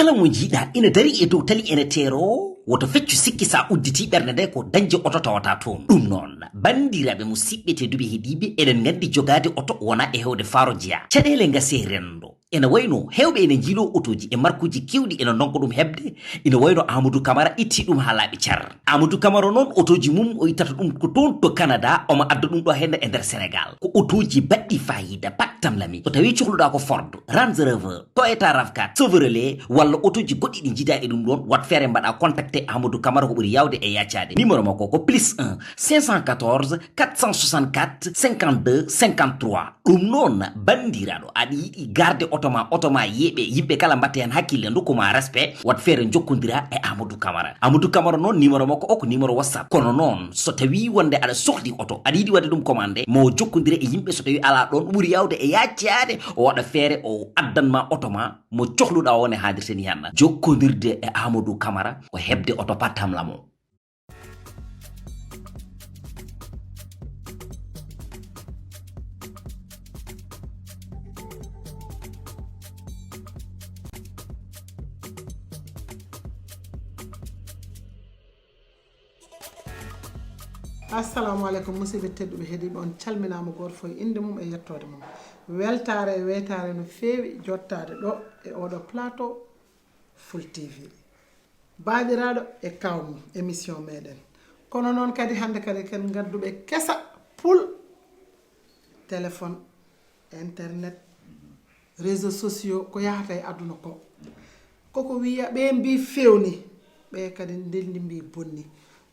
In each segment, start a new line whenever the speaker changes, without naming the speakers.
kala mo jiida ina dari e dow tali ene tero woto feccu sikki sa udditi bernde nde ko dañde oto tawata toon ɗum noon bandiraɓe musidɓe tedduɓe heeɗiɓe eɗen gandi jogade oto wona e hewde faarojiya caɗele gase rendo ene wayno hewɓe ene jiilo otoji e markuji kewɗi ene donka ɗum hebde ina wayno Amadou Camara itti ɗum ha laaɓi car Amadou Camara noon otoji mum o ittata ɗum ko toon to Canada omo adda ɗum ɗo henne e nder Sénégal ko otoji baɗɗi fayida battam lami so tawi cohluɗa ko Ford Range Rover Toyota RAV4 Chevrolet walla otoji goɗɗi ɗi jiida e ɗum ɗon wat feere mbaɗa contacté Amadou Camara ko ɓuri yawde e yaccade numéro makko ko +1 514 464 52 53 ɗum noon bandiraɗo aɗa yiɗi garde oto ma yeɓe yimɓe kala mbatte hen hakkille dokkuma respect wat feere jokkodira e Amadou Camara noon numéro makko o ko numéro WhatsApp kono noon so tawi wonde aɗa sohli oto aɗa yiɗi wadde ɗum commandé mo jokkodire e yimɓe so tawi ala ɗon ɓuri yawde e yaccade o waɗa feere o addanma oto ma mo cohluɗa wone haadirte ni hen jokkodirde e Amadou Camara ko hebde oto pattam lamo
assalamu alaikum musidɓe tedduɓe heeɗiɓe on calminama goto fof inde mum e yettode mum weltare e weytare no feewi jottade ɗo e oɗo plateau Full TV baɗiraɗo e kawmum émission meɗen kono noon kadi hande kadi ken gadduɓe kesa pul téléphone internet réseaux sociaux ko yahata e aduna ko koko wiya ɓe mbi fewni ɓe kadi ndeldi mbi bonni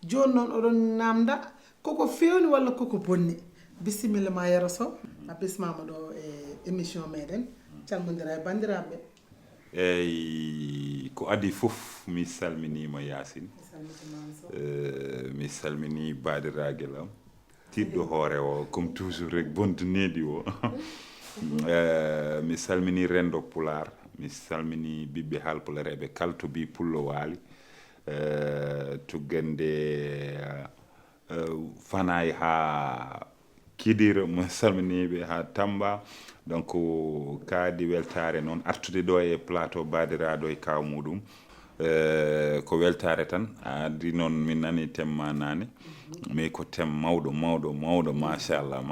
joni noon oɗon namda koko fewni walla koko bonni bisimilla ma Yero Sow a bismama ɗo e émission meɗen calmodira e bandiraɓe
eyyi ko adi fof mi salminima Yacine mi salmini baɗiragel am tiɗɗo hoore o comme toujours rek bonduneɗi o mi salmini rendo Pular mi salmini ɓiɓɓe Halpulareɓe kala to mbi pullo waali tuggande Fanayi ha Kidira mo salminiɓe ha Tamba donc kaadi weltare noon artude ɗo e plateau badiraɗo e kaw muɗum ko weltare tan adi noon min nani temma nane mais ko tem mawɗo machallah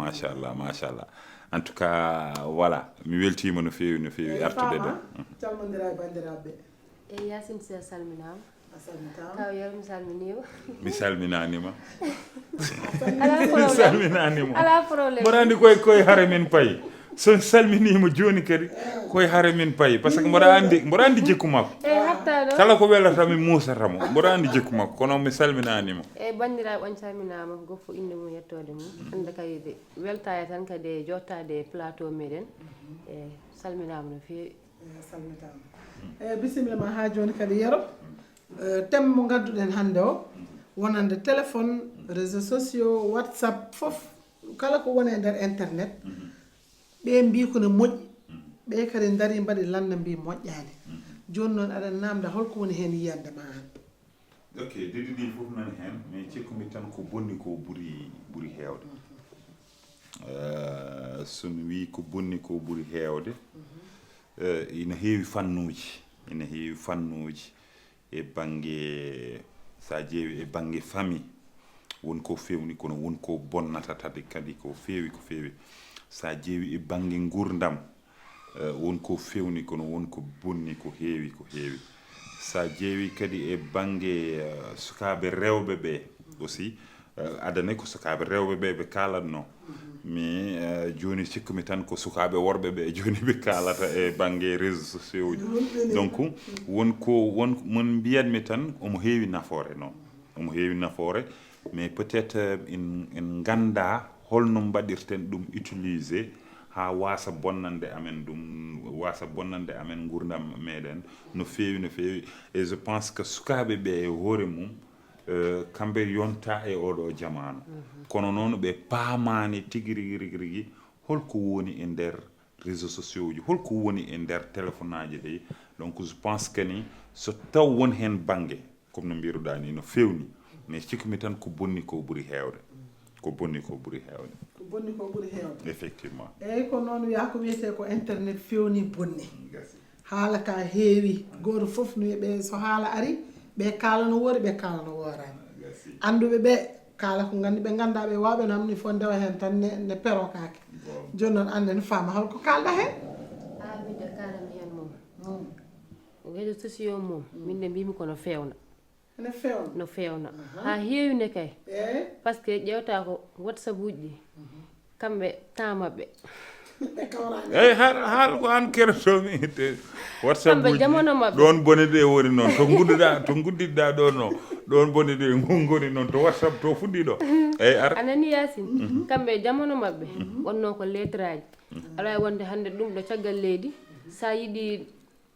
en tout cas voilà mi weltima no fewi artude ɗo
calmodira e bandiraɓe
e Yacine Sy salminama kaw Yero mi salminima
mi salminanima
ala
salminanima
ala problème
mboɗa andi koye haare men payi so salminima joni kadi koye haare men payi par ce que mboɗa andi jikku makko
e hatta ɗo
kala ko welatami musatamo mboɗa andi jikku makko kono mi salminanima
e bandiraɓe on calminama goppo inde mum yettode mum hande kadi weltare tan kadi e jottade plateau meɗen e salminama no fewi
salmitama bisimilla ma ha joni kadi Yero thème mo gadduɗen hande o wonande téléphone réseaux sociaux WhatsApp fof kala ko woni e nder internet ɓe mbi ko ne moƴƴi ɓe kadi dari mbaɗi landa mbi moƴƴani joni noon aɗa namda holko woni hen yiyande ma han
ok ɗiɗi fof nani hen mais cikkumi tan ko bonni ko ɓuuri hewde somi wi ko bonni ko ɓuuri hewde ina heewi fannuji e banggue sa ƴeewi e banggue famille wonko fewni kono wonko bonnata tade kadi ko fewi sa ƴeewi e banggue gurdam wonko fewni kono wonko bonni ko heewi sa ƴeewi kadi e banggue sukaɓe rewɓe ɓe aussi adane ko sukaɓe rewɓe ɓe kalatno mais joni cikkumi tan ko sukaɓe worɓe ɓe joni ɓe kalata e banggue réseaux sociaux ji donc won mon mbiyatmi tan omo heewi nafoore mais peut être en ganda holno mbaɗirten ɗum utiliser ha wasa bonnande amen gurdam meɗen no fewi et je pense que sukaɓe ɓe e hoore mum kamɓe yonta e oɗo jamanu kono noon ɓe paamani tigui rigui holko woni e nder réseaux sociaux ji holko woni e nder téléphone aji ɗi donc je pense que ni so taw won hen banggue comme no mbiruɗa ni no fewni mais cikkumi tan ko bonni ko ɓuuri hewde effectivement
eyyi ko noon wiya ko wiyete ko internet fewni bonni haala ka heewi goto fof no ɓe so haala ari ɓe kala no woori ɓe kala no worani anduɓe ɓe kala ko gandi ɓe ganda ɓe wawɓe no amni fo ndewa hen tan ne pero kake joni noon ande no fama holko kalɗa hen
minde kalami hen moom réseaux sociaux moom min de mbimi kono fewna
ene fewna
no fewna ha heewine kay par ce que ƴewta ko whatsapp uji ɗi kamɓe temps maɓɓe
eyi haal ko an kerotomi whatsapp
kamɓe jamono maɓɓe
ɗon bone ɗe woni noon to guddidɗa ɗo no ɗon bone ɗe goni noon to whatsapp to fuɗɗi ɗo eyi ar
anani yasin kamɓe jamono maɓɓe wonno ko lettre aji aɗa wawi wonde hande ɗum ɗo caggal leydi sa yiiɗi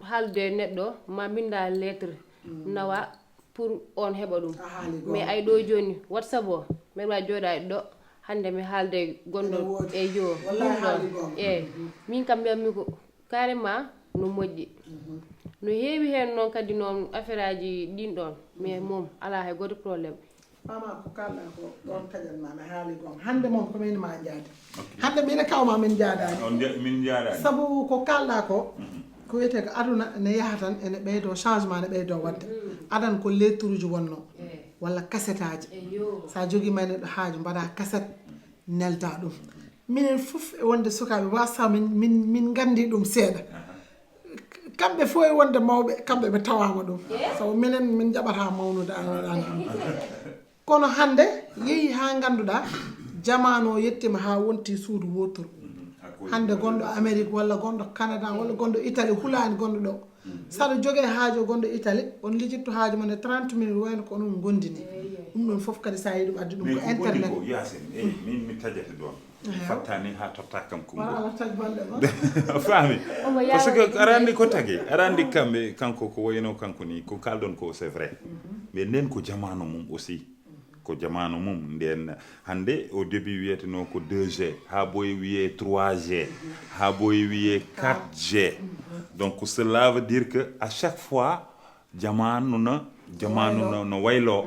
haaldude e neɗɗo ma binda lettre nawa pour on heɓa ɗum mais ay ɗo joni whatsapp o mbeɗa wawi jooɗade ɗo hande mi haalde gonɗo e yo ɗum ɗon eyyi min kam mbiyatmi ko carrément no moƴƴi no heewi hen noon kadi noon affaire aji ɗin ɗon mais moom ala hay goto probléme
mama ko kalɗa ko ɗon taƴatma mi haali gon hande moom komin ma jaade hande mine kawma min jaadani
min jaadani
saabu ko kalɗa ko ko wiyete ko aduna ne yaha tan ene ɓeydo changement ne ɓeydo wadde adan ko lettre uji wonno walla cassette aji sa jogui ma neɗɗo haaju mbaɗa cassette nelda ɗum minen fof e wonde sukaɓe wasa min gandi ɗum seeɗa kamɓe fof e wonde mawɓe kamɓe ɓe tawama ɗum sabu minen min jaɓata mawnude an kono hande yeehi ha ganduɗa jamanu o yettima ha wonti suudu wotoro hande gonɗo Amérique walla gonɗo Canada walla gonɗo Italie hulani gonɗo ɗo saɗa jogue haajo gonɗo Italie on lijitto haajo mon e 30 minutes wayno ko onon gondini ɗum ɗon foof kadi sa yi ɗum addi ɗum ko internet
ko yasin eyi min tajjata ɗon fattani ha totta kam ko
ala taj balɗe ɗon
faami par ce que arandi ko tagi arandi kamɓe kanko ko wayno kanko ni ko kalɗon ko c'est vrai mais nden ko jamanu mum aussi ko jamanu mum nden hande au début wiyeteno ko 2G ha boye wiye 3G ha boye wiye 4G donc cela veut dire que à chaque fois jamanu no waylo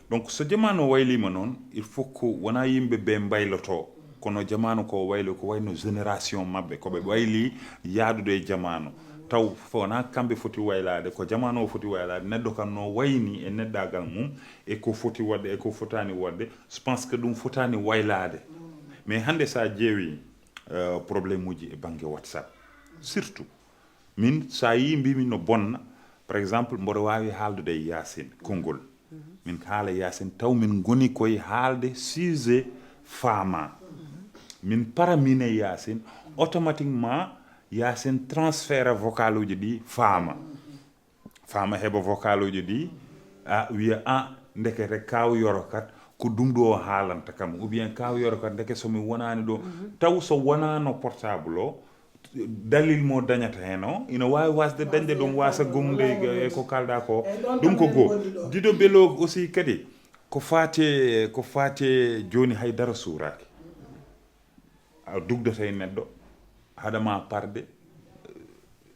donc so jamanu waylima noon il faut ko wona yimɓe ɓe mbayloto kono jamanu ko waylo ko wayno génération mabɓe koɓe wayli yaadude e jamanu taw wona kamɓe foti waylade ko jamanu o foti waylade neɗɗo kam no wayni e neɗɗagal mum e ko foti wadde e ko fotani wadde je pense que ɗum fotani waylade mais hande sa ƴeewi probléme uji e banggue whatsapp surtout min sa yi mbimi no bonna par exemple mboɗo wawi haaldude e Yacine konngol min haala Yacine taw min goni koye haalde sujet fama min paramine Yacine automatiquement Yacine transfert vocal uji ɗi fama heɓa vocal uji ɗi wiya ndekete kaw yoro kat ko ɗum ɗo o haalanta kam ou bien kaw yoro kat ndeke somi wonani ɗo taw so wonano portable o dalil mo dañata hen o ina wawi wasde dañde ɗum wasa gomde e ko kalɗa ko ɗum ko goo diɗo beelo aussi kadi ko fate joni haydara suuraki a dugdata e neɗɗo haɗama parde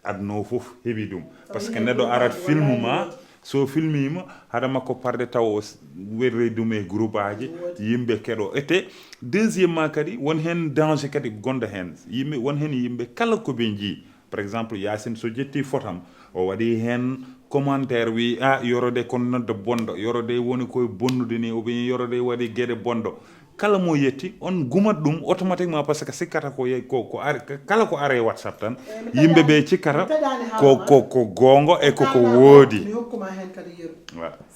aduna o foof heeɓi ɗum par ce que neɗɗo arat film ma so filmima haɗa makko parde taw o werre ɗum e groupe aji yimɓe keɗo ete deuxiémement kadi won hen danger kadi gonɗo hen yimɓe won hen yimɓe kala koɓe jii par exemple Yacine so jetti fotam o waɗi hen commentaire wi yorode kon nodda bonɗo yorode woni koye bonnude ni ou bien yorode waɗi gueɗe bonɗo kala mo yetti on gumat ɗum automatiquement par ce que sikkata kala ko are WhatsApp tan yimɓe ɓe cikkata ko gongo e koko woodi
mi hokkuma hen kadi yeru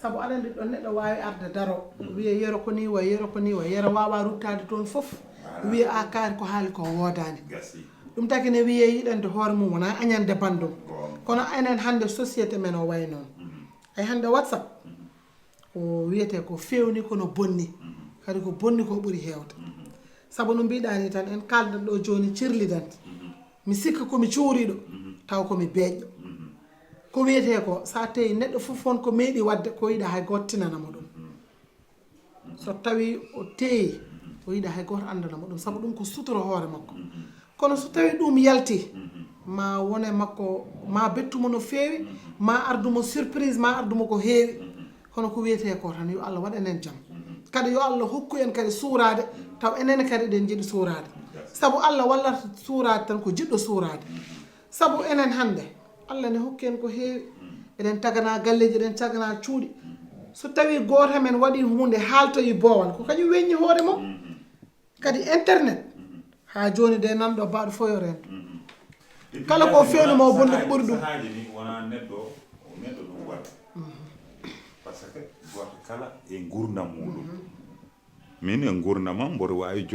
saabu aɗa andi ɗon neɗɗo wawi arde daro wiya yero ko ni way yero ko ni way yero wawa ruttade toon foof wiya kaari ko haali ko wodani ɗum taki ne wiye yiɗande hoore mum wona añande bandum kono enen hande société men o way noon ay hande WhatsApp ko wiyete ko fewni kono bonni kadi ko bonni ko ɓuuri hewde saabu no mbiɗani tan en kaldan ɗo joni cirlidante mi sikka komi cuuriɗo taw komi beeƴƴo ko wiyete ko sa tawi neɗɗo fof won ko meeɗi wadde ko yiɗa hay goto tinanamo ɗum so tawi o teeyi o yiɗa hay goto andanamo ɗum saabu ɗum ko sutoro hoore makko kono so tawi ɗum yalti ma wone makko ma bettumo no feewi ma ardumo surprise ma ardumo ko heewi kono ko wiyete ko tan yo Allah waɗanen jaam kadi yo Allah hokku en kadi suurade taw enen kadi ɗen jiɗi suurade sabu Allah wallata suurade tan ko jiɗɗo suurade sabu enen hande Allah ne hokki en ko heewi eɗen tagana galleji eɗen tagana cuuɗi so tawi goto men waɗi hunde haaltoyi boowal ko kañum weññi hoore mum kadi internet ha joni de nanɗo mbaɗo fof yo rento kala ko fewnumo bonɗo ko ɓuri ɗum
sahaaji ni wona neɗɗo ɗum waɗa par ce que goto kala e gurdam muɗum min e gurdamam mboɗo wawi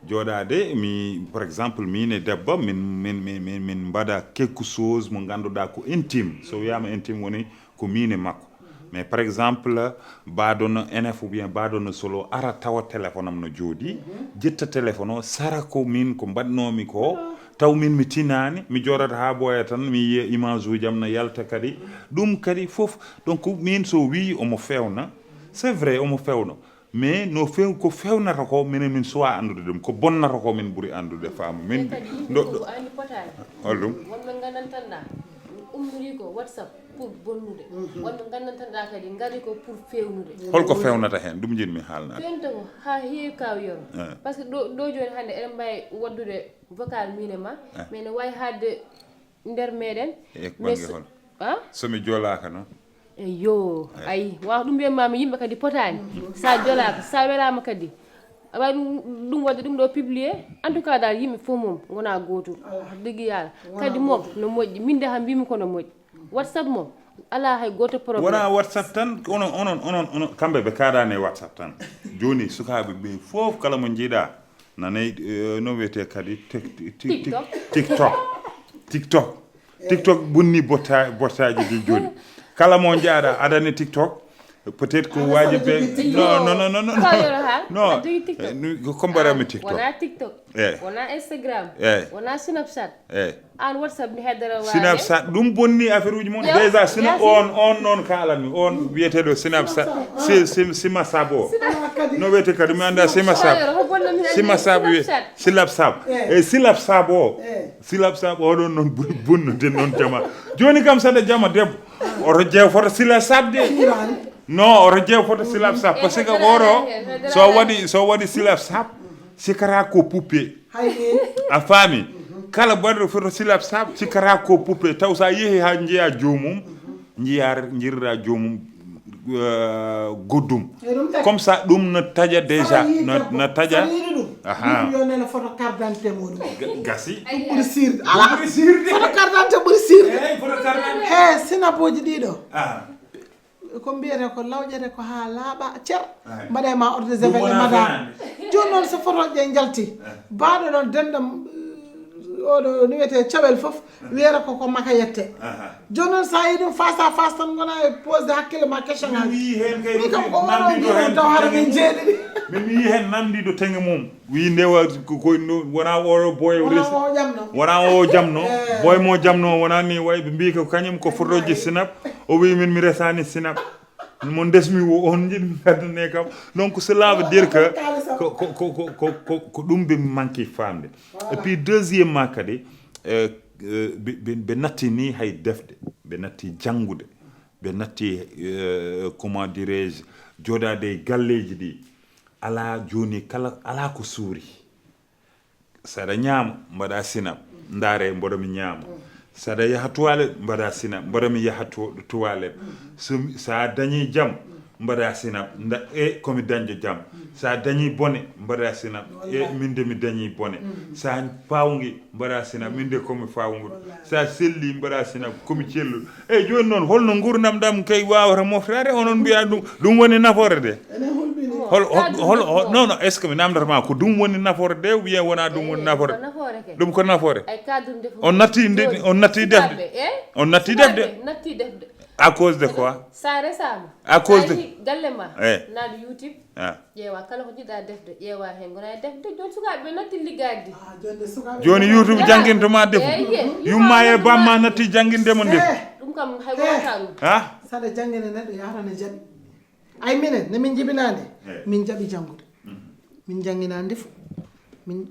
jooɗade mi par exemple min e debbo min mbaɗa quelque chose mo ganduɗa ko intime so wiyama intime woni ko min e makko mais par exemple mbaɗono NF ou bien mbaɗono solo ara tawa téléphone am no jooɗi jetta téléphone o sara ko min ko mbaɗnomi ko taw min mi tinani mi jooɗata ha ɓooya tan mi yiya image uji am no yalta kadi ɗum kadi fof donc min so wi omo fewna c'est vrai omo fewno mais no few ko fewnata ko minen min suwa andude ɗum ko bonnata ko min ɓuuri andude faamu min
ɗo ani potani
holɗum
wonɓe gandantanɗa ummori ko whatsapp pour bonnude wonɓe gandantanɗa kadi ngari ko pour fewnude
holko fewnata hen ɗum jinmi haalnade
fewnta ko ha heewi kaw yoro par ce que ɗo joni hannde eɗen mbawi waddude vocal mine ma mais ne wawi hadde nder meɗen
e bange hol somi joolaka noon
eyo ayi waw ɗum mbiyatmami yimɓe kadi potani sa jolaka sa welama kadi awa ɗum wadde ɗum ɗo publié en tout cas dal yimɓe fof mom wona gotum digui yalla kadi mom no moƴƴi min de ha mbimi kono moƴƴi whatsapp mom ala hay goto probléme
wona whatsapp tan onon kamɓe ɓe kaɗani e whatsapp tan joni sukaɓe ɓe fof kala mo jiiɗa nanayi no wiyete kadi tiktok bonni bottaji ɗi joni kala mo jaaɗa aɗani tiktok peut-être ko waji ɓe non ko mbaɗami tiktok
wona tiktok wona instagram wona snapchat an whatsapp ni heddere wawi
snapchat ɗum bonni affaire uji mon déjà sina on noon kalanmi on wiyeteɗo snapchat sima sab o no wiyete kadi mi anda sima sab wiye silap sab e silap sab o ɗon noon ɓuuri bonnude noon jama joni kam saɗa jama debbo oto jeew foto silap sab de non oto jeew foto silap sab par ce que oro so waɗi silap sab sikata ko poupée a faami kala baɗɗo foto silap sab sikata ko poupée taw sa yeehi ha jeeya jomum jirra jomum goddum comme ça ɗum no taƴa déjà no taƴa
yonene photo carte d'identité muɗum
gasi
ɓuuri sirde ala photo carte d'identité ɓuuri sirde he sinapoji ɗiɗo ko mbiyete ko lawƴete ko ha laaɓa cer mbaɗe ma ordre de javel e madame joni noon so photo ƴe jalti baɗo ɗon dendam oɗo no wiyete caɓel foof wiyata koko maka yette joni noon sa yi ɗum face à face tan gona e pose de hakkille ma question ngaji min kam o oɗo mbiɗo taw hara min jeeɗiɗi
min mi yi hen namdiɗo teŋe mum wi ndewa ko wona oɗo boy wona o jamno boy mo jamno wona ni way ɓe mbi ko kañum ko photoji sinap o wi min mi resani sinap mo desmi wo on jiɗmi gaddane kam donc cela veut dire que ko ɗum ɓe manque famde et puis deuxièmement kadi ɓe natti ni hay defde ɓe natti janngude ɓe natti comment dirais je jooɗade e galleji ɗi ala joni kala ala ko suuri saɗa ñaama mbaɗa sinap ndaare mboɗomi ñaama saɗa yaha toilette mbaɗa sinap mboɗomi yaha toilette sa dañi jaam mbaɗa sinap komi dañƴo jaam sa dañi bone mbaɗa sinap min de mi dañi bone sa fawgi mbaɗa sinap min de komi fawguɗo sa selli mbaɗa sinap komi celluɗo eyyi joni noon holno gurdam ɗam kay wawata moftade onon mbiya ɗum woni nafoore de non est ce que mi namdatama ko ɗum woni nafoore de ou bien wona ɗum woni nafoore ɗum ko nafoore on natti defde à cause de quoi
sa resama
à cause de
galle ma naɗo youtube ƴeewa kala ko jiɗɗa defde ƴeewa hen gona e defde joni sukaɓe natti liggade
joni youtube jangguintoma defu yumma e bamma natti jangguindemo defu
ɗum kam hay wonata ɗum
saɗa jangguine neɗɗo yahrane jaaɓi ay minen ne min jibinade min jaaɓi janggude min jangguina ndefu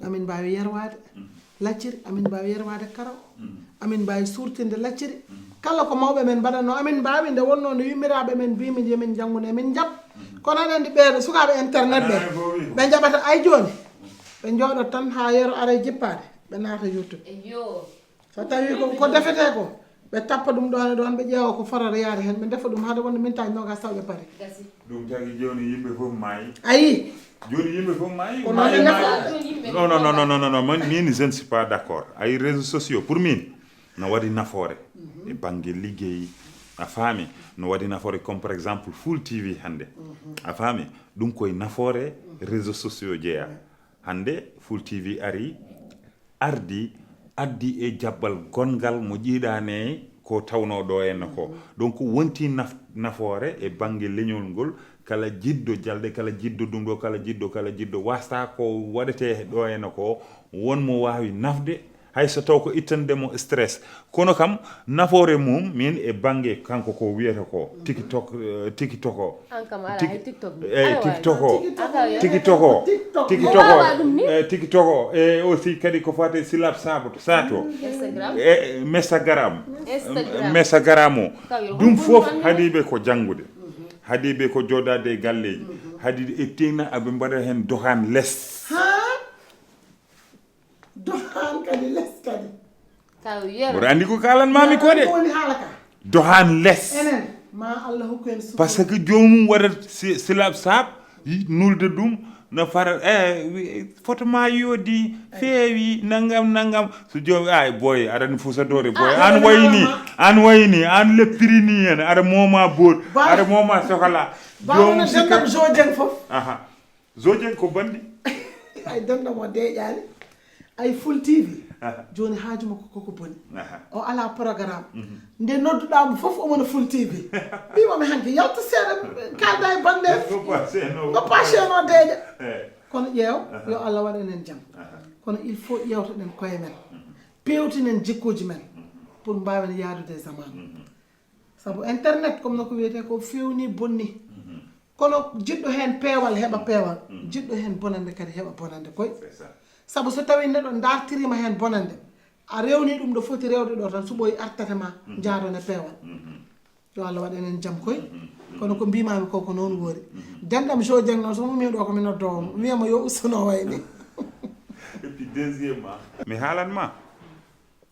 amin mbawi yerwade lacciri amin mbawi yerwade karaw amin mbawi surtinde lacciri kala ko mawɓe men mbaɗanno amin mbawi nde wonno no yummiraɓe men mbimi je min janggude min jaab kono aɗa andi ɓeeɗo sukaɓe internet ɓe jaɓata ay joni ɓe jooɗot tan ha yero ara jippade ɓe naata youtube so tawi ko defete ko ɓe tappa ɗum ɗon ɓe ƴeewa ko forata yaade hen ɓe defa ɗum haade wonde mintaji nogas taw ɓe pari
ɗum tagi joni yimɓe fof maayi
ayi
joni yimɓe fof maayi
Kono
maayi
ene
maayi non min je ne suis pas d'accord ay réseaux sociaux pour min no waɗi nafoore e banggue liggey a faami no waɗi nafoore comme par exemple full tv hande a faami ɗum koye nafoore réseaux sociaux jeeya hande full tv ardi addi e jabbal gongal mo ƴiiɗane ko tawno ɗo henna ko donc wonti nafoore e banggue leñol ngol kala jiddo jalde kala jiddo ɗum ɗo kala jiddo wasta ko waɗete ɗo henna ko wonmo wawi nafde hay so taw ko ittandemo stress kono kam nafoore mum min e banggue kanko ko wiyata ko tiktok o e aussi kadi ko fate silab sato e Instagram o ɗum fof haadiɓe ko janngude haadiɓe ko joɗade e galleji haadi e tina aɓe mbaɗa hen dohan less
dohan kadi less kadi
mboɗo andi ko kalanmami ko de
woni haala ka
dohan less
enen ma Allah hokku en suuf
par ce que jomum waɗat silab sab nulde ɗum no fara photo ma yodi feewi nangam so joomi ay boy aɗani fusadore boy an wayni an leppirini hen aɗa moma boot aɗa moma sohla
jomum sikka Zojeng fof
Zojeng ko bandi
ay dendamo deƴani ay full tv joni haaju makko koko boni o ala programme nde nodduɗamo fof omona full tv mbimami hanke yalta seeɗa kalda e bande goppa cheno deeƴa kono ƴeew yo Allah waɗa enen jaam kono il faut ƴewtoɗen koye men pewtinen jikkuji men pour mbawen yaadude zaman saabu internet comme no ko wiyete ko fewni bonni kono jiɗɗo hen peewal heɓa peewal jiɗɗo hen bonande kadi heɓa bonande koye sabu so tawi neɗɗo dartirima hen bonande a rewni ɗum ɗo foti rewde ɗo tan suɓoyi artate ma jaadone peewal yo Allah waɗa enen jaam koye kono ko mbimami ko noon woori denɗam Zojeng noon somo mimi ɗo komi noddowomo wiyama yo ustuno wayni
et puis deuxièmement mi haalanma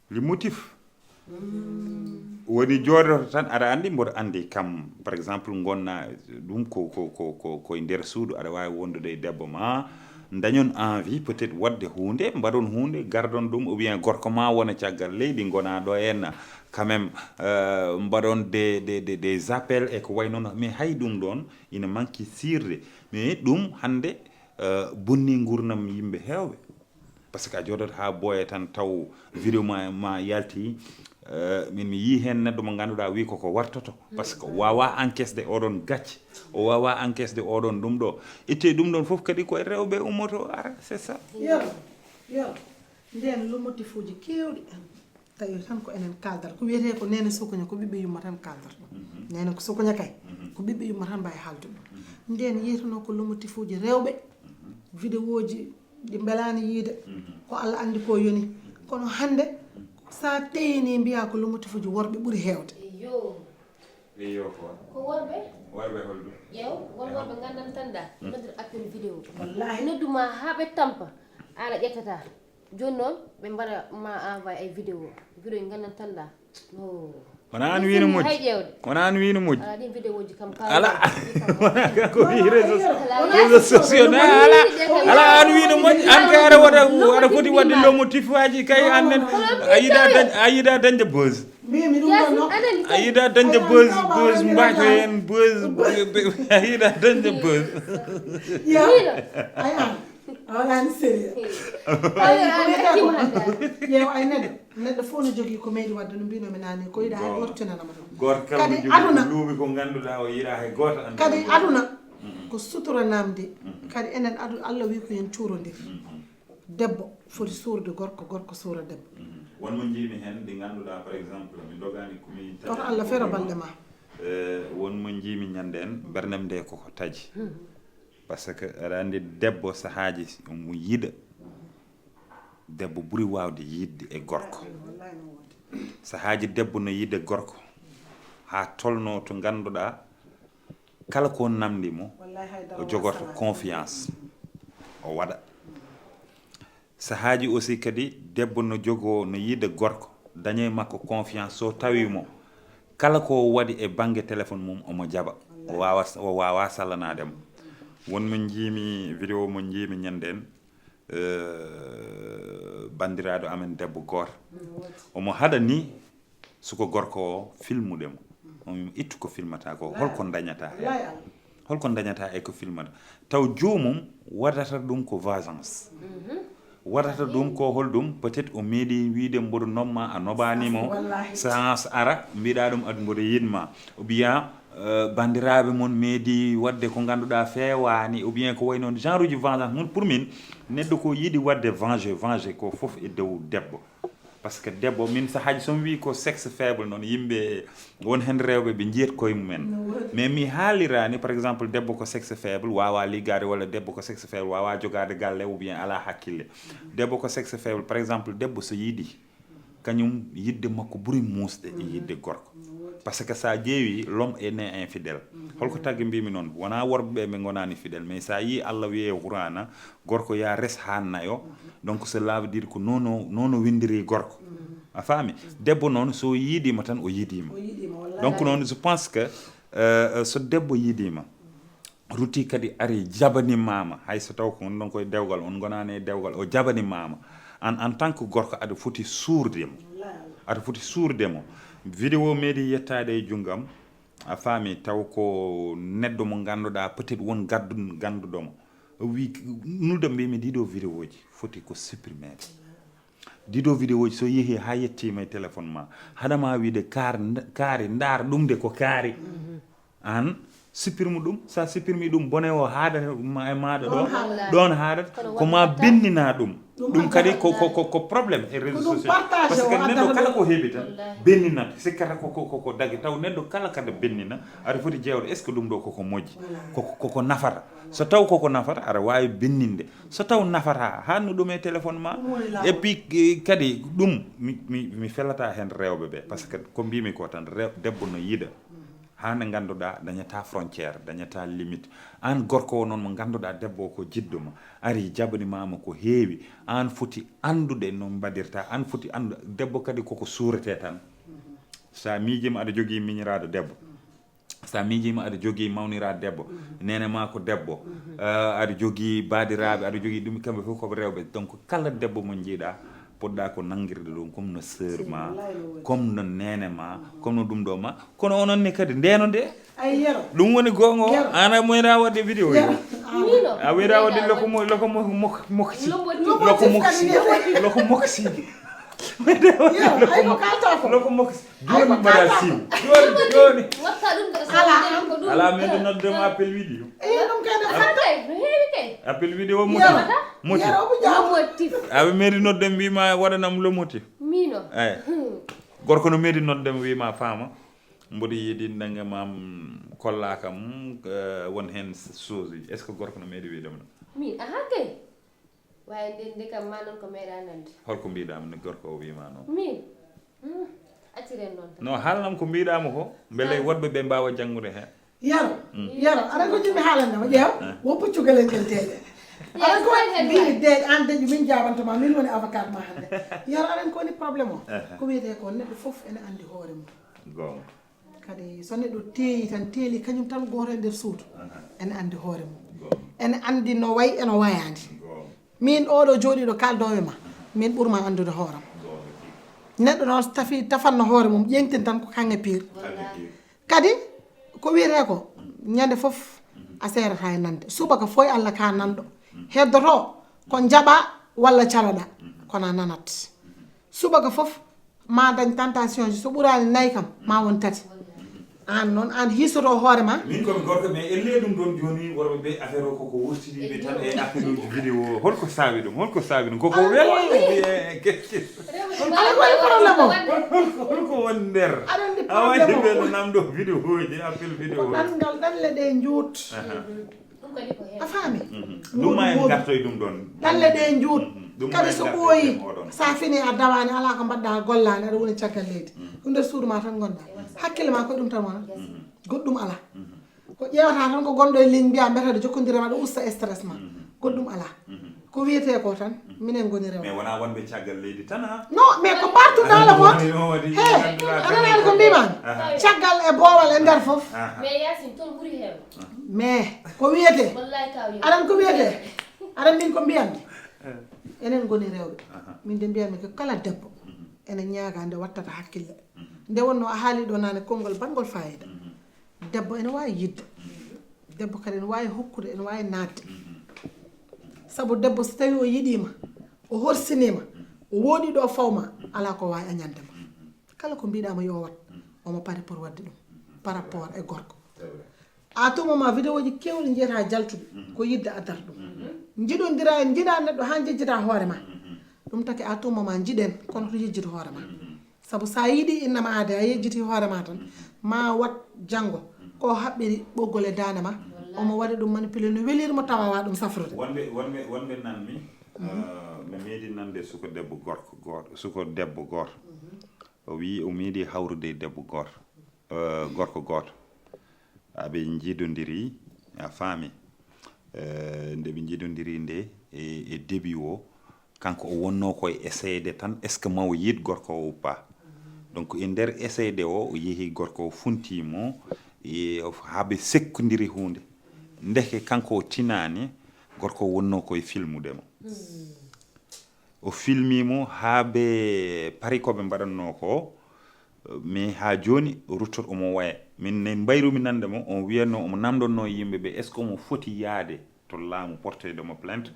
le motif woni jooɗoto tan aɗa andi mboɗo andi kam par exemple gonna ɗum koye nder suudu aɗa wawi wondude e debbo ma dañon envie peut-être wadde hunde mbaɗon hunde gardon ɗum ou bien gorko ma wona caggal leydi gona ɗo henna quand même mbaɗon des appels e ko way noon mais hay ɗum ɗon ina manque sirde mais ɗum hande bonni gurnam yimɓe hewɓe par ce que a jooɗot ha ɓooya tan taw vidéo ma yalti min mi yi hen neɗɗo mo ganduɗa wi koko wartoto par ce que wawa encaisse oɗon gacce o wawa encaisse oɗon ɗum ɗo itte ɗum ɗon foof kadi koye rewɓe ummoto ara c'est ça
yo nden lomotif uji kewɗi tawi tan ko enen kaldata ko wiyete ko nene sukoña ko ɓiɓɓe yumma tan kaldata nene ko sukoña kay ko ɓiɓɓe yumma tan mbawi haaldude ɗum nden yeytano ko lomotif uji rewɓe vidéo ji ɗi belani yiide ko Allah andi ko yoni kono hande sa teyni mbiya ko lomotif uji worɓe ɓuuri hewde
ko worɓe holɗum ƴeew won worɓe gandantanɗa nodder appel vidéo wallahi nodduma ha ɓe tampa ala ƴettata joni noon ɓe mbaɗa ma envoyé ay vidéo gandantanɗa
wona an wino moƴƴi wona an wino moƴƴi
ala ɗin vidéo ji kam
ala wona ko wi réseaux sociaux ala an wino moƴƴi an kay aɗa foti wadde lomotif aji kay annen a yiɗa dañde buzz
mbimi ɗum ɗon noon
a yiɗa dañde buzz mbaco hen buzz a yiɗa dañde buzz
ayan a waɗani sérieux ƴeew ay neɗɗo fof no jogui ko meeɗi wadde no mbinomi nani ko yiɗa hay goto tinanama ɗum
goto kala mo jogui luuɓi ko ganduɗa o yiɗa hay goto
kadi aduna ko sutura namdi kadi enen Allah wi ko yen cuurodir debbo foti suurde gorko gorko suura debbo
wonmo jiimi hen ɗi ganduɗa par exemple mi dogani komi
oto Allah feero balɗe ma
wonmo jiimi ñande en bernam nde koko taji par ce que aɗa andi debbo sahaji omo yiɗa debbo ɓuuri wawde yidde e gorko sahaji debbo no yidde gorko ha tolno to ganduɗa kala ko namdimo o jogoto confiance o waɗa sahaji aussi kadi debbo no jogo no yidde gorko dañe makko confiance so tawimo kala ko waɗi e bange téléphone mum omo jaɓa o wawa sallanademo wonmo jiimi vidéo mo jiimi ñanden bandiraɗo amen debbo goto omo haɗa ni suko gorko o filmuɗemo omo ittu ko filmata ko holko dañata hen holko dañata e ko filmata taw joomum waɗata ɗum ko vengeance waɗata ɗum ko holɗum peut être o meeɗi wiide mboɗo nomma a noɓanimo séance ara mbiɗa ɗum adu mboɗo yinma ou bien bandiraɓe mon meeɗi wadde ko ganduɗa fewani ou bien ko way noon genre uji vengeance mon pour min neɗɗo ko yiiɗi wadde venger ko foof e dow debbo par ce que debbo min sahaji somi wi ko sexe faible noon yimɓe won hen rewɓe ɓe jiyat koye mumen mais mi haalirani par exemple debbo ko sexe faible wawa liggade walla debbo ko sexe faible wawa jogade galle ou bien ala hakkille debbo ko sexe faible par exemple debbo so yiiɗi kañum yidde makko ɓuuri musde e yidde gorko par ce que sa ƴeewi l'homme est né infidèle holko taggi mbimi noon wona worɓeɓe ɓe gonani fidèle mais sa yi Allah wiye Qur'ana gorko ya res ha nayo donc cela veut dire ko nono windiri gorko a faami debbo noon so yiidima tan o yiidima donc noon je pense que so debbo yiidima rutti kadi ari jabanimama hay so taw ko ɗon koye dewgal on gonani e dewgal o jabanimama en tant que gorko aɗa foti suurdemo vidéo meeɗi yettade e junggam a faami taw ko neɗɗo mo ganduɗa peut être won ganduɗomo o wi nulde mbimi ɗiɗo vidéo ji foti ko supprimede ɗiɗo vidéo ji so yeehi ha yettima e téléphone ma haɗama wiide kaari ndaar ɗum de ko kaari an supprime ɗum sa supprime ɗum bone o haadata e maɗa ɗon haadata koma bennina ɗum ɗum kadi ko probléme e réseaux sociaux par ce que neɗɗo kala ko heeɓi tan benninata sikkata ko dagi taw neɗɗo kala kada bennina aɗa foti ƴewde est ce que ɗum ɗo koko moƴƴi koko nafata so taw koko nafata aɗa wawi benninde so taw nafata hanno ɗum e téléphone ma et puis kadi ɗum mi felata hen rewɓe ɓe par ce que ko mbimi ko tan debbo no yiiɗa hande ganduɗa dañata frontiére dañata limite an gorko o noon mo ganduɗa debbo ko jiddoma ari jabanimama ko heewi an foti andude no mbaɗirta an foti andu debbo kadi koko suurete tan sa miijima aɗa jogui miñiraɗo debbo sa miijima aɗa jogui mawniraɗo debbo nene ma ko debbo aɗa jogui baadiraɓe aɗa jogui ɗum kamɓe fof koɓe rewɓe donc kala debbo mo jiiɗa poɗɗa ko nangirde ɗum comme no sœur ma comme no nene ma comme no ɗum ɗo ma kono onon ne kadi ndeno nde ɗum woni gonga o ana moyɗa wadde vidéo a wiɗa wadde loko moksi loko moksi joni mbaɗa sim joni ala min ɗo noddema appel vidéo appel vidéo motif aɓe meeɗi nodde mbima waɗanam le motif eyi gorko no meeɗi noddema wima faama mboɗo yiiɗi ndange mam kolla kam won hen chose uji est ce que gorko no meeɗi wiidema ɗum
min aha kay wawi ndende kam ma noon ko meeɗa nande
holko mbiɗama no gorko o wima noon
min acciren noon
non haalnam ko mbiɗama ko beele woɗɓe ɓe mbawa janggude hen
yaro aɗa ko jimmi haalandema ƴeew wo puccugalen tel teeɗe aɗa ko mbimi deeƴ an deƴu min jabantoma min woni avocat ma hande yaro aɗen ko woni probléme o ko wiyete ko neɗɗo foof ene andi hoore mum
gonga
kadi so neɗɗo teeyi tan teeli kañum tan goto e nder suudu ene andi hoore mum ene andi no wayi eno wayandi min oɗo jooɗiɗo kaldowe ma min ɓuurma andude hooram neɗɗo noon tafanno hoore mum ƴeŋten tan ko kanŋe pire kadi ko wiyete ko ñande foof a serata e nande subaka foy Allah ka nanɗo heddoto ko jaɓa walla caloɗa kono a nanat subaka foof ma dañ tentation ji so ɓurani nayyi kam ma won tati an noon an hisoto hoore ma
min komi gorko mais elle ɗum ɗon joni worɓe ɓe affaire o koko wurtiniɓe tan e appel uji vidéo holko saabi ɗum koko welɗo
aɗa waɗi probléme o
holko woni nder
aɗa andi
a waɗi
probléme
ɓeɗo namɗo vidéo ji appel vidéo
ɗangal ɗanle ɗe juut a faami
ɗum ma en gartoye ɗum ɗon
ɗanle ɗe juut kadi so ɓooyi sa fini a dawani ala ko mbaɗɗa gollani aɗa woni caggal leydi ɗum nder suudu ma tan gonɗa hakkille ma koye ɗum tan wona goɗɗum ala ko ƴewata tan ko gonɗo e ligne mbiya mbiyata de jokkodirema ɗo usta stress ma goɗɗum ala ko wiyete ko tan minen goni rew
mais wona wonɓe caggal leydi tan ha
non mais ko partout dans le monde aɗa ko mbimami caggal e boowal e nder fof
mais Yacine toon ɓuuri heew
mais ko wiyete
wallahi taw
aɗan ko wiyete aɗan min ko mbiyammi enen goni rewɓe min de mbiyammi ko kala debbo ene ñaaga nde wattata hakkille nde wonno a haali ɗo nane konngol batgol fayida debbo ene wawi yidde debbo kadi ene wawi hokkude ene wawi nadde sabu debbo so tawi o yiɗima o horsinima o woɗi ɗo fawma ala ko wawi añandema kala ko mbiɗama yo wat omo pari pour wadde ɗum par rapport e gorko à tout moment vidéo ji kewɗi jiyata jaltude ko yidde addata ɗum jiɗodira en jiɗa neɗɗo ha jejjita hoore ma ɗum taki à tout moment jiɗen kono to yejjita hoore ma sabu sa yiiɗi innama aade a yejjiti hoore ma tan ma wat janggo ko haɓɓiri ɓoggol e dande ma omo waɗi ɗum manipulé no welirmo tawawa ɗum safrude
wonɓe nanmi mi meeɗi nande suko debbo goto o wi o meeɗi hawrude e debbo gorko goto aɓe jiidodiri a faami nde ɓe jiidodiri nde e début o kanko o wonno koye essayde tan est ce que mawo yiid gorko o ou pas donc e nder essayde o yeehi gorko o funtimo haaɓe sekkodiri hunde ndeke kanko o tinani gorko wonno koye filmudemo o filmimo haaɓe pari koɓe mbaɗanno ko mais ha joni ruttot omo waya min ne mbayrumi nandemo on wiyatno omo namdonno yimɓeɓe est ce que omo foti yaade to laamu portedemo plainte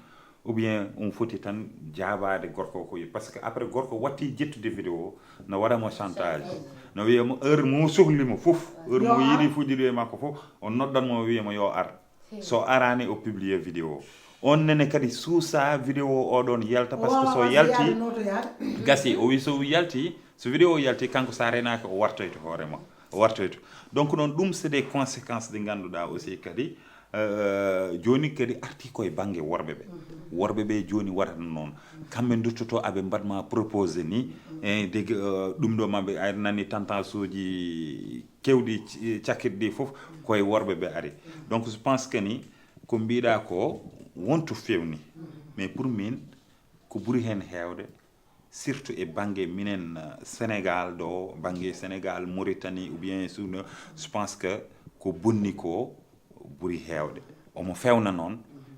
ou bien on foti tan jaabade gorko ko par ce que après gorko watti jettude vidéo no waɗamo chantage no wiyamo heure mo sohlimo fof heure mo yiiɗi fuɗɗiɗo e makko fof on noddanmo wiyamo yo ar so arani o publier vidéo on nene kadi suusa vidéo oɗon yalta par ce que so yalti gasi o wi so yalti so vidéo o yalti kanko sa renaki o wartoyto hoorema o wartoyto donc noon ɗum c'est des conséquences ɗe ganduɗa aussi kadi joni kadi arti koye banggue worɓeɓe joni waɗata noon kamɓe duttoto aɓe mbaɗma proposé ni deg ɗum ɗo maɓe a nani tendance uji kewɗi cakkirɗi ɗi foof koye worɓeɓe ari donc je pense que ni ko mbiɗa ko wonto fewni mais pour min ko ɓuuri hen hewde surtout e banggue minen Sénégal ɗo banggue Sénégal Mauritanie ou bien suno je pense que ko bonni ko ɓuuri hewde omo fewna noon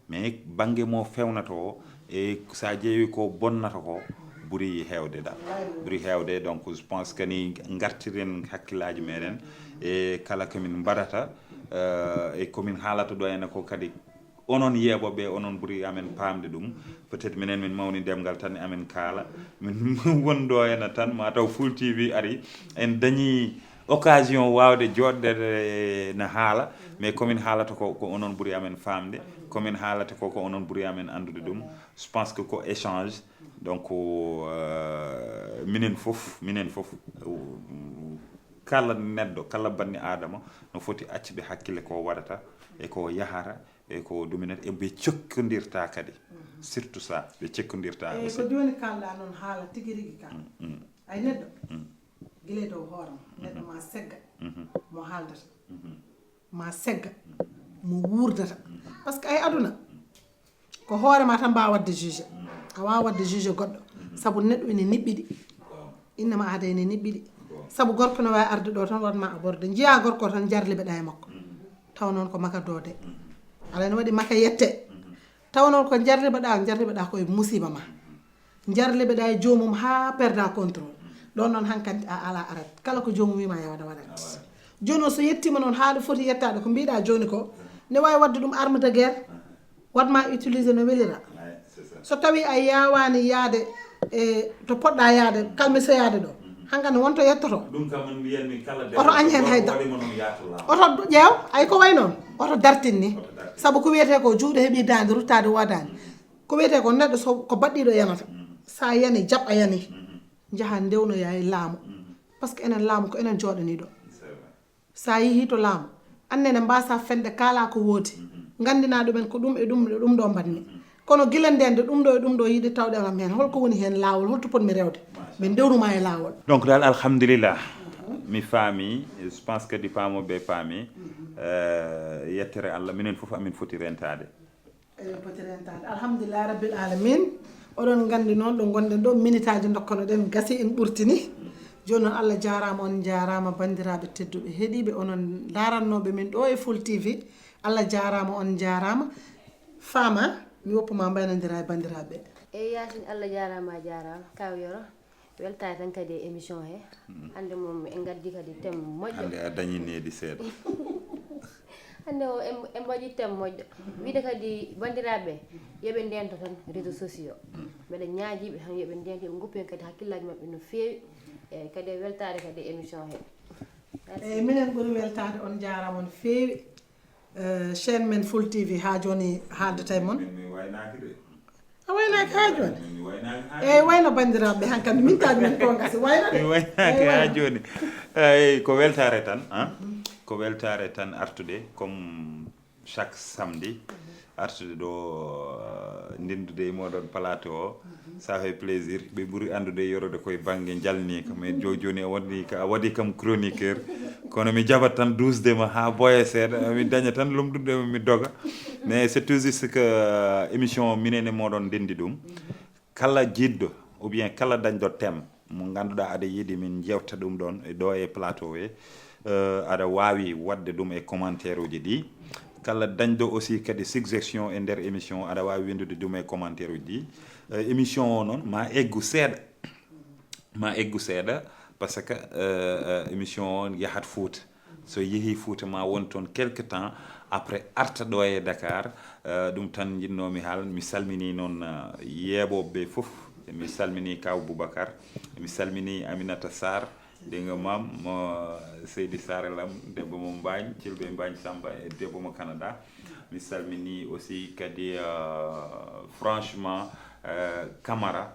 mais banggue mo fewnata o e sa ƴeewi ko bonnata ko ɓuuri hewde da ɓuuri hewde donc je pense que ni gartiren hakkillaji meɗen e kala komin mbaɗata e komin haalata ɗo ene ko kadi onon yeeɓoɓe onon ɓuuri amen paamde ɗum peut être minen min mawni ndemgal tan amen kaala min wonɗo ene tan mataw Full TV ari en dañi occasion wawde joɗɗede no haala mais komin haalata ko onon ɓuuri amen famde komin haalata ko onon ɓuuri amen andude ɗum je pense que ko échange donc minen fof kala neɗɗo kala banni adama no foti accude hakkille ko waɗata e ko yahata e ko ɗuminata e ɓe cokkodirta kadi surtout ça ɓe cokkodirta
e ko joni kalɗa noon haala tigui rigui ka ay neɗɗo guila dow hoorema neɗɗo ma segga mo haaldata ma segga mo wurdata par ce que ay aduna ko hoorema tan mbawa wadde juge a wawa wadde juge goɗɗo saabu neɗɗo ene niɓɓiɗi innama aada ene niɓɓiɗi saabu gorko no wawi arde ɗo tan watma aborde jiya gorko tan jarliɓeɗa e makko taw noon ko maka doode ala ne waɗi maka yette taw noon ko jarliɓeɗa koye musiba ma jarliɓeɗa e jomum ha perda contrôle ɗon noon hankkadi a ala arrête kala ko jomum wima yawda waɗat joni o so yettima noon haɗa foti yettade ko mbiɗa joni ko ne wawi wadde ɗum arme de guerre watma utiliser no welira so tawi a yawani yaade e to poɗɗa yaade kalmisoyade ɗo hankadi wonto yettoto oto añ hen haydara oto ƴeew ay ko way noon oto dartinni saabu ko wiyete ko juuɗe heeɓi dande ruttade wadani ko wiyete ko neɗɗo so ko baɗɗiɗo yanata sa yani jaɓa yani jaaha ndewnoya e laamu par ce que enen laamu ko enen jooɗani ɗo sa yeehi to laamu annene mbasa fende kala ko woodi gandina ɗumen ko ɗum e ɗum ɗo mbanni kono guila ndende ɗum ɗo e ɗum ɗo yiɗi tawɗenam hen holko woni hen lawol holto potmi rewde ɓe ndewnuma e lawol
donc dal alhamdulillah mi faami je pense que di pamoɓe paami yettere Allah minen foof amin foti rentade
potirentade alhamdulillah rabbil alamin oɗon gandi noon ɗo gonɗen ɗo minitaji dokkono ɗen gasi en ɓurtini joni noon Allah jarama on jarama bandiraɓe tedduɓe heeɗiɓe onon larannoɓe min ɗo e Full TV Allah jarama on jarama fama mi woppuma mbaynodira e bandiraɓe
Yasin Allah jarama kaw yoro weltare tan kadi émission he hande mom en gaddi kadi tem moƴƴo
hande a dañinedi seeɗa
hande o en mbaɗi tem moƴƴo wiide kadi bandiraɓe yoɓe ndento tan réseaux sociaux mbeɗa ñaajiɓe tan yoɓe ndento yoɓe goppi hen kadi hakkillaji mabɓe no fewi e kadi weltare kadi émission he
eyyi minen ɓuuri weltade on jarama no fewi chaîne men Full TV ha joni haaldata e mon
mi waynaki de
a waynaki ha joni
mi waynaki ha
eyyi wayno bandiraɓe hankkadi min taji men ko gasi wayno
mi waynaki ha joni eyyi ko weltare tan ko weltare tan artude comme chaque samedi artude ɗo ndindude e moɗon plateau o ça fait plaisir ɓe ɓuuri andude yorode koye banggue jalnika mais joni a waɗi kam chroniqueur kono mi jabat tan dusdema ha boya seeɗa mi daña tan lumdudema mi doga mais c'est tout juste que émission minene moɗon ndendi ɗum kala jiɗɗo ou bien kala dañɗo thème mo ganduɗa aɗa yiiɗi min jewta ɗum ɗon ɗo e plateau he aɗa wawi wadde ɗum e commentaire uji ɗi kala dañɗo aussi kadi suggestion e nder émission aɗa wawi windude ɗum e commentaire uji ɗi émission o noon ma eggu seeɗa par ce que émission o yahat Fouta so yeehi Fouta ma won toon quelque temps après arta ɗo e Dakar ɗum tan jinnomi haal mi salmini noon yeeɓoɓe fof mi salmini kaw Boubacar mi salmini Aminata Sarr dinga mam mo Seydi Sarelam debbo mo Mbagne cilɓe Mbagne Samba e debbo mo Canada mi salmini aussi kadi franchement Camara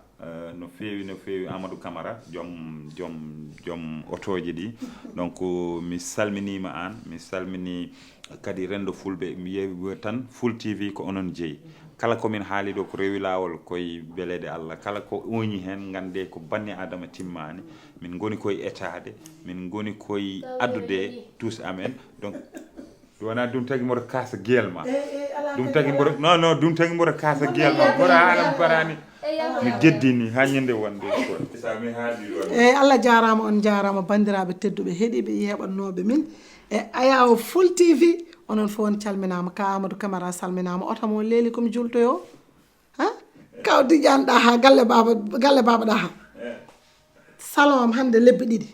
no feewi Amadou Camara joom otoji ɗi donc mi salminima an mi salmini kadi rendo fulɓe mi yewi tan Full TV ko onon jeeyi kala komin haali ɗo ko rewi lawol koye belede Allah kala ko oñi hen gande ko banni adama timmani min goni koye etade min goni koye addude tous amen donc wona ɗum tagui mboɗo kaasa guel ma ɗum tagui mboɗo non ɗum tagui mboɗo kaasa guel ma mboɗo haalam barani mi jeddini ha ñande wonde ko sa mi haali ɗon
eyyi Allah jarama on jarama bandiraɓe tedduɓe heeɗiɓe yeɓannoɓe min e ayawo Full TV onon fof on calminama ka Amadou Camara salminama oto mo leeli komi jultoyo ha kaw diƴanɗa ha galle baba ɗa ha salon am hande lebbi ɗiɗi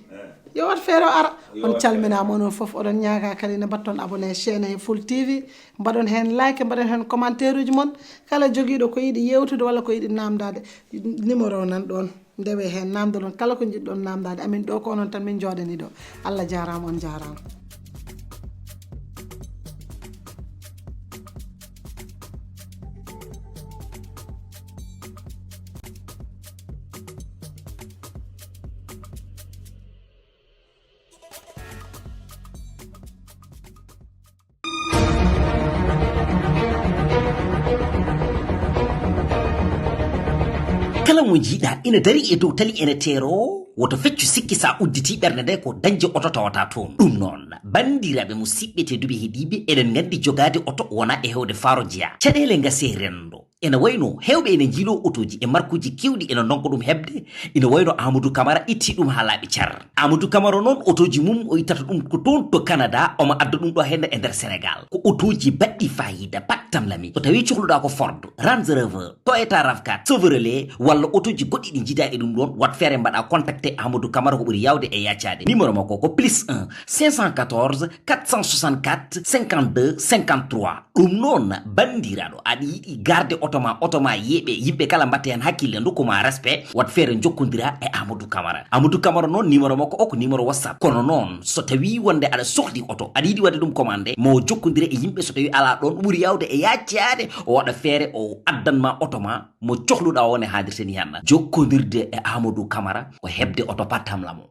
yo wat feere o ara on calminama onon fof oɗon ñaaga kadi ne batton abonné chaîne he Full TV mbaɗon hen like mbaɗon hen commentaire uji mon kala joguiɗo ko yiiɗi yewtude walla ko yiiɗi namdade numéro nan ɗon ndewe hen namdodon kala ko jiɗɗon namdade amin ɗo ko onon tan min jooɗani ɗo Allah jarama on jarama
kala mo jiiɗa ina dari e dow tali ene teero woto feccu sikki sa udditi ɓernde nde ko dañde oto tawata toon ɗum noon bandiraɓe musidɓe tedduɓe heeɗiɓe eɗen gandi jogade oto wona e hewde faro jeya caɗele gase rendo ene wayno hewɓe ene jiilo otoji e markuji kewɗi ene donko ɗum hebde ina wayno Amadou Camara itti ɗum ha laaɓi car Amadou Camara noon otoji mum o ittata ɗum ko toon to Canada omo adda ɗum ɗo henne e nder Sénégal ko otoji baɗɗi fayida battam lami so tawi cohluɗa ko Ford Range Rover Toyota RAV4 Chevrolet walla otoji goɗɗi ɗi jiida e ɗum ɗon wat feere mbaɗa contacté Amadou Camara ko ɓuuri yawde e yaccade numéro makko ko +1 514 464 52 53 ɗum noon bandiraɗo aɗa yiɗi garde oto ma yeɓe yimɓe kala mbatte hen hakkille dokkuma respect wat feere jokkodira e Amadou Camara noon numéro makko o ko numéro WhatsApp kono noon so tawi wonde aɗa sohli oto aɗa yiɗi wadde ɗum commandé mo jokkodire e yimɓe so tawi ala ɗon ɓuuri yawde e yaccade o waɗa feere o addanma oto ma mo cohluɗa wone haadirte ni hanna jokkodirde e Amadou Camara ko hebde oto pattam lamo